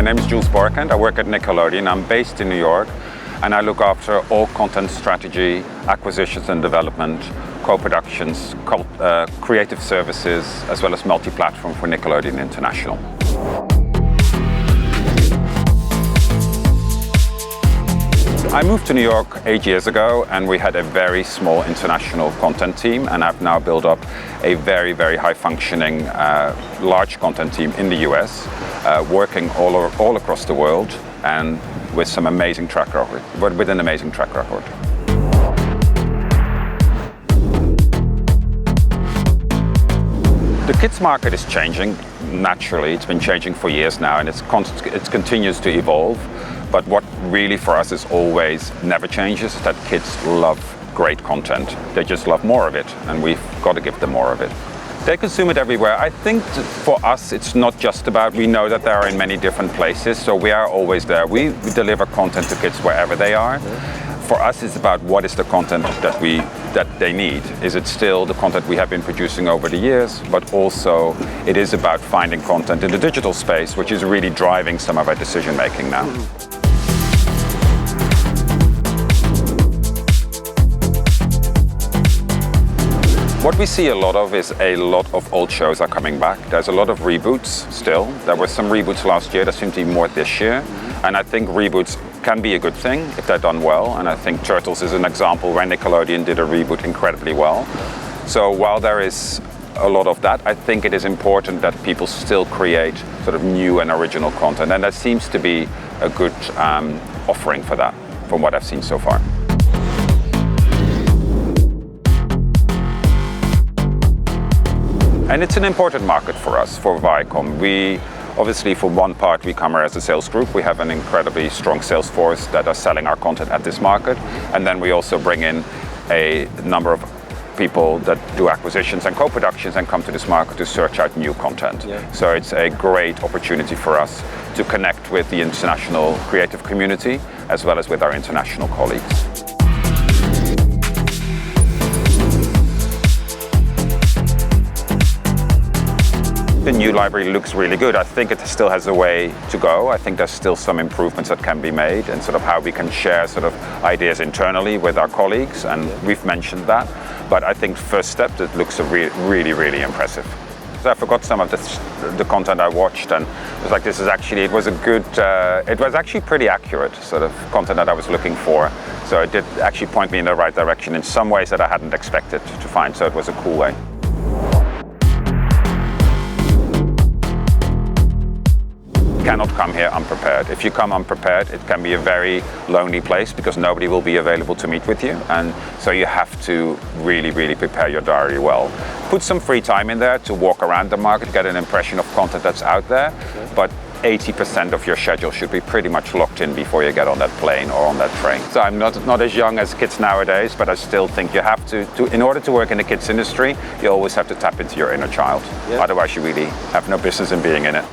name is Jules Borkent. I work at Nickelodeon. I'm based in New York, and I look after all content strategy, acquisitions and development, co-productions, creative services, as well as multi-platform for Nickelodeon International. I moved to New York 8 years ago, and we had a very small international content team, and I've now built up a very, very high-functioning, large content team in the US, working all across the world, and with some amazing track record, with an amazing track record. The kids market is changing naturally. It's been changing for years now, and it continues to evolve. But what really for us is always never changes is that kids love great content. They just love more of it, and we've got to give them more of it. They consume it everywhere. I think for us, it's not just about, we know that they are in many different places, so we are always there. We deliver content to kids wherever they are. For us, it's about what is the content that they need. Is it still the content we have been producing over the years, but also it is about finding content in the digital space, which is really driving some of our decision making now. What we see a lot of is a lot of old shows are coming back. There's a lot of reboots still. There were some reboots last year. There seem to be more this year. And I think reboots can be a good thing if they're done well. And I think Turtles is an example where Nickelodeon did a reboot incredibly well. So while there is a lot of that, I think it is important that people still create sort of new and original content. And that seems to be a good offering for that, from what I've seen so far. And it's an important market for us, for Viacom. We obviously, for one part, we come here as a sales group. We have an incredibly strong sales force that are selling our content at this market. And then we also bring in a number of people that do acquisitions and co-productions and come to this market to search out new content. Yeah. So it's a great opportunity for us to connect with the international creative community as well as with our international colleagues. The new library looks really good. I think it still has a way to go. I think there's still some improvements that can be made, and sort of how we can share sort of ideas internally with our colleagues, and we've mentioned that. But I think first step, it looks really, really impressive. So I forgot some of the content I watched, and it was like, it was actually pretty accurate sort of content that I was looking for. So it did actually point me in the right direction in some ways that I hadn't expected to find. So it was a cool way. Cannot come here unprepared. If you come unprepared, it can be a very lonely place because nobody will be available to meet with you. And so you have to really, really prepare your diary well. Put some free time in there to walk around the market, get an impression of content that's out there. But 80% of your schedule should be pretty much locked in before you get on that plane or on that train. So I'm not as young as kids nowadays, but I still think you have to in order to work in the kids industry, you always have to tap into your inner child. Yeah. Otherwise you really have no business in being in it.